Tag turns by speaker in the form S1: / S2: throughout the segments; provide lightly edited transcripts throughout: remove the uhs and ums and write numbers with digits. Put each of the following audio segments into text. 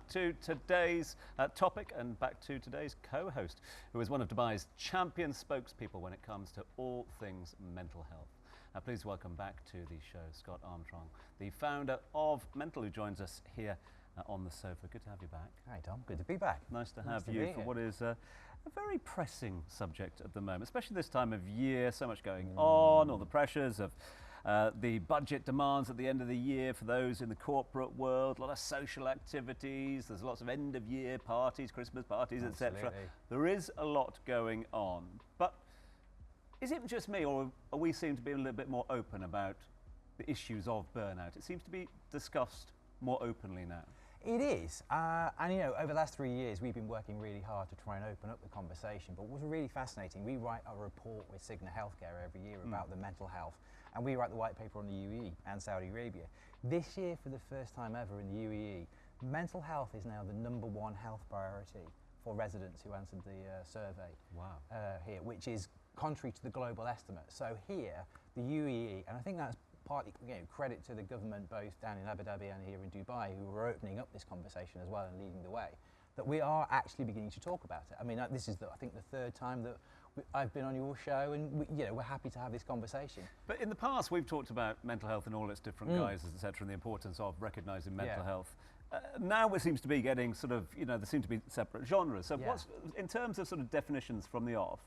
S1: to today's topic and back to today's co-host, who is one of Dubai's champion spokespeople when it comes to all things mental health. Please welcome back to the show Scott Armstrong, the founder of Mentl, who joins us here on the sofa. Good to have you back.
S2: Hi Tom, good to be back.
S1: Nice to have you for what is a very pressing subject at the moment, especially this time of year. So much going on, all the pressures of the budget demands at the end of the year for those in the corporate world, a lot of social activities, there's lots of end of year parties, Christmas parties, etc. There is a lot going on. But is it just me, or are we seem to be a little bit more open about the issues of burnout? It seems to be discussed more openly now.
S2: It is, and you know, over the last 3 years we've been working really hard to try and open up the conversation, but what's really fascinating, we write a report with Cigna Healthcare every year about the mental health, and we write the white paper on the UAE and Saudi Arabia. This year, for the first time ever in the UAE, mental health is now the #1 health priority for residents who answered the survey.
S1: Wow.
S2: Here, which is contrary to the global estimate. So here, the UAE, and I think that's partly, you know, credit to the government both down in Abu Dhabi and here in Dubai, who are opening up this conversation as well and leading the way, that we are actually beginning to talk about it. I mean, this is I think the third time that I've been on your show, and we're happy to have this conversation.
S1: But in the past we've talked about mental health in all its different guises, etc., and the importance of recognising mental health. Now it seems to be getting sort of, there seem to be separate genres. So what's, in terms of sort of definitions from the off,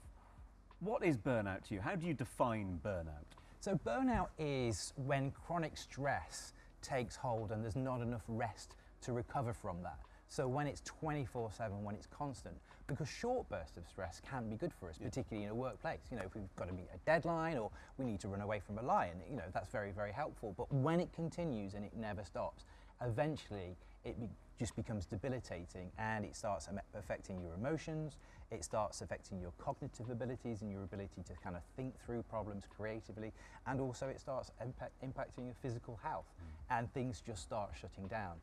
S1: what is burnout to you? How do you define burnout?
S2: So burnout is when chronic stress takes hold and there's not enough rest to recover from that. So when it's 24/7, when it's constant, because short bursts of stress can be good for us, particularly in a workplace. If we've got to meet a deadline or we need to run away from a lion, that's very, very helpful. But when it continues and it never stops, eventually it just becomes debilitating, and it starts affecting your emotions, it starts affecting your cognitive abilities and your ability to kind of think through problems creatively, and also it starts impacting your physical health, and things just start shutting down.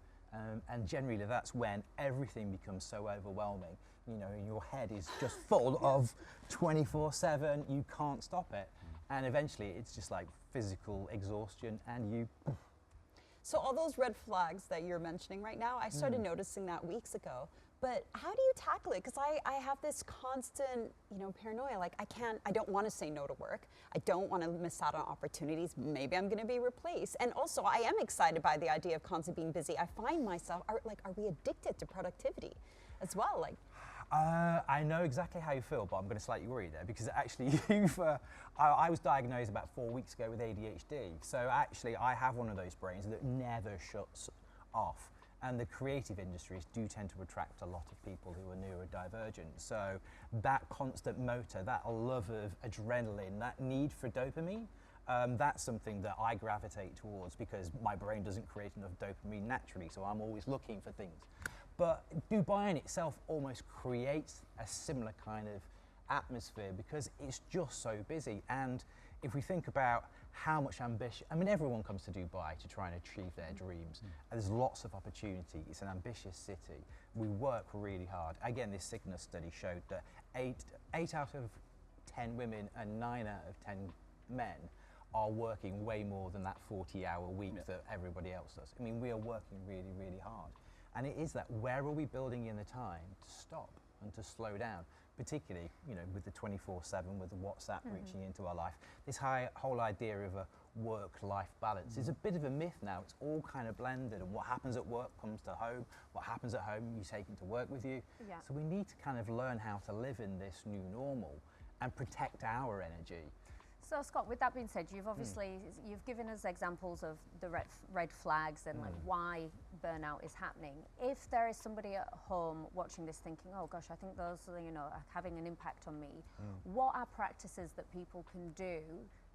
S2: And generally that's when everything becomes so overwhelming, your head is just full of 24/7, you can't stop it, and eventually it's just like physical exhaustion and you...
S3: So all those red flags that you're mentioning right now, I started noticing that weeks ago. But how do you tackle it? Because I have this constant, paranoia. Like I don't want to say no to work. I don't want to miss out on opportunities. Maybe I'm going to be replaced. And also, I am excited by the idea of constantly being busy. I find myself, are we addicted to productivity as well?
S2: I know exactly how you feel, but I'm going to slightly worry there, because actually I was diagnosed about 4 weeks ago with ADHD. So actually I have one of those brains that never shuts off. And the creative industries do tend to attract a lot of people who are neurodivergent. So that constant motor, that love of adrenaline, that need for dopamine, that's something that I gravitate towards, because my brain doesn't create enough dopamine naturally, so I'm always looking for things. But Dubai in itself almost creates a similar kind of atmosphere, because it's just so busy. And if we think about how much ambition, everyone comes to Dubai to try and achieve their dreams. There's lots of opportunity. It's an ambitious city. We work really hard. Again, this Cigna study showed that 8 out of 10 women and 9 out of 10 men are working way more than that 40-hour week that everybody else does. We are working really, really hard. And it is that, where are we building in the time to stop and to slow down, particularly, with the 24/7, with the WhatsApp reaching into our life. This whole idea of a work-life balance is a bit of a myth now. It's all kind of blended, and what happens at work comes to home, what happens at home you take into work with you. So we need to kind of learn how to live in this new normal and protect our energy.
S4: So Scott, with that being said, you've obviously you've given us examples of the red flags and why burnout is happening. If there is somebody at home watching this thinking, oh gosh, I think those are having an impact on me, what are practices that people can do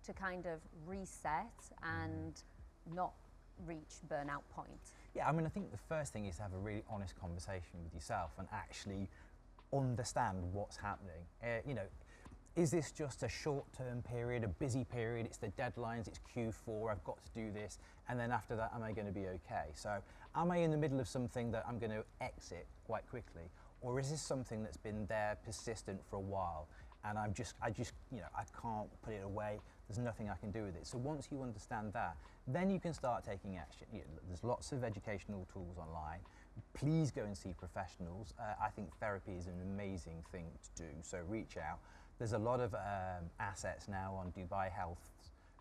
S4: to kind of reset and not reach burnout point?
S2: Yeah, I think the first thing is to have a really honest conversation with yourself and actually understand what's happening. Is this just a short-term period, a busy period? It's the deadlines, it's Q4, I've got to do this, and then after that, am I going to be okay? So am I in the middle of something that I'm going to exit quite quickly? Or is this something that's been there persistent for a while, and I can't put it away, there's nothing I can do with it. So once you understand that, then you can start taking action. There's lots of educational tools online. please go and see professionals. I think therapy is an amazing thing to do, so reach out. There's a lot of assets now on Dubai Health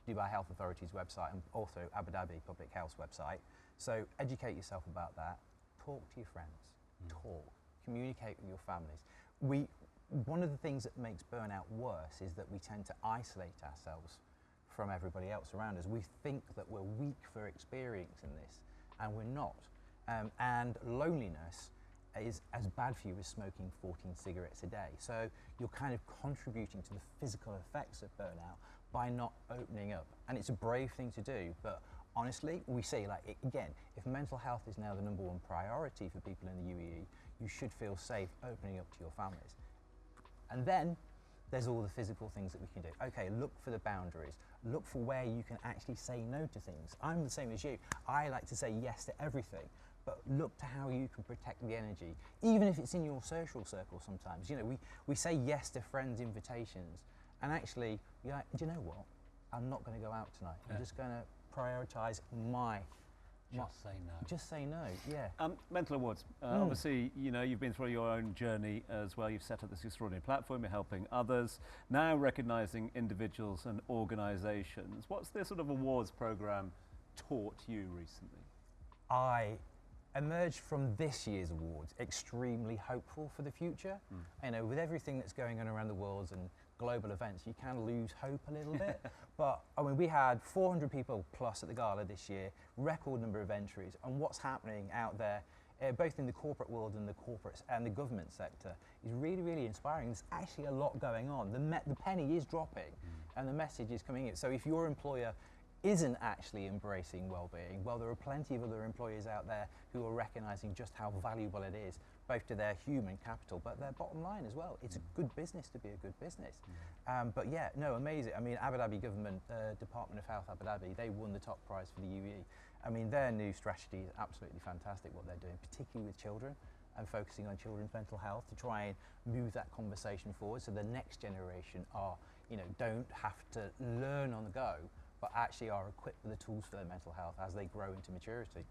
S2: Authority's website and also Abu Dhabi Public Health's website. So educate yourself about that. Talk to your friends. Talk. Communicate with your families. One of the things that makes burnout worse is that we tend to isolate ourselves from everybody else around us. We think that we're weak for experiencing this, and we're not. And loneliness is as bad for you as smoking 14 cigarettes a day. So you're kind of contributing to the physical effects of burnout by not opening up. And it's a brave thing to do, but honestly, we say, like, again, if mental health is now the #1 priority for people in the UAE, you should feel safe opening up to your families. And then there's all the physical things that we can do. Okay, look for the boundaries. Look for where you can actually say no to things. I'm the same as you. I like to say yes to everything, but look to how you can protect the energy, even if it's in your social circle sometimes. You know, we say yes to friends' invitations, and actually, you're like, do you know what? I'm not going to go out tonight. I'm just going to prioritise
S5: Just say no.
S2: Just say no, yeah.
S1: Mentl Awards. Obviously, you know, you've been through your own journey as well. You've set up this extraordinary platform. You're helping others. Now recognising individuals and organisations. What's the sort of awards programme taught you recently?
S2: I emerged from this year's awards extremely hopeful for the future. You know, with everything that's going on around the world and global events, you can lose hope a little bit. But I mean, we had 400 people plus at the gala this year, record number of entries, and what's happening out there, both in the corporate world and the government sector, is really, really inspiring. There's actually a lot going on. The penny is dropping, and the message is coming in. So if your employer isn't actually embracing well-being, well, there are plenty of other employers out there who are recognising just how valuable it is, both to their human capital, but their bottom line as well. It's a good business to be a good business. But yeah, no, amazing. I mean, Abu Dhabi government, Department of Health Abu Dhabi, they won the top prize for the UAE. I mean, their new strategy is absolutely fantastic what they're doing, particularly with children and focusing on children's mental health to try and move that conversation forward so the next generation are, you know, don't have to learn on the go, but actually are equipped with the tools for their mental health as they grow into maturity.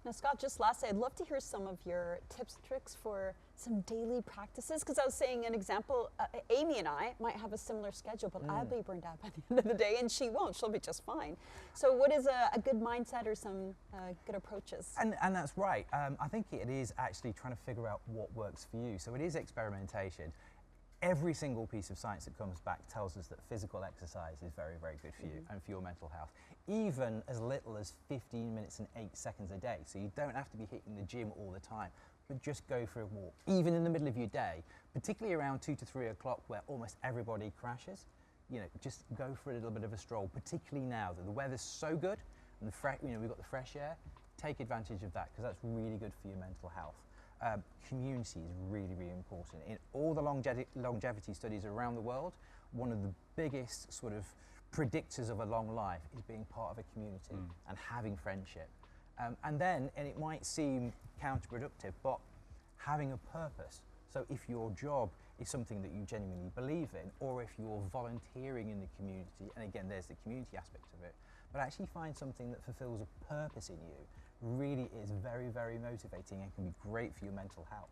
S3: Now, Scott, just lastly, I'd love to hear some of your tips and tricks for some daily practices, because I was saying an example, Amy and I might have a similar schedule, but I'll be burned out by the end of the day, and she won't. She'll be just fine. So what is a good mindset or some good approaches?
S2: And that's right. I think it is actually trying to figure out what works for you. So it is experimentation. Every single piece of science that comes back tells us that physical exercise is very, very good for you and for your mental health. Even as little as 15 minutes and 8 seconds a day. So you don't have to be hitting the gym all the time, but just go for a walk. Even in the middle of your day, particularly around 2 to 3 o'clock where almost everybody crashes, you know, just go for a little bit of a stroll, particularly now that the weather's so good and we've got the fresh air. Take advantage of that because that's really good for your mental health. Community is really, really important. In all the longevity studies around the world, one of the biggest sort of predictors of a long life is being part of a community and having friendship. And it might seem counterproductive, but having a purpose. So if your job is something that you genuinely believe in, or if you're volunteering in the community, and again, there's the community aspect of it, but actually find something that fulfills a purpose in you, really is very, very motivating and can be great for your mental health.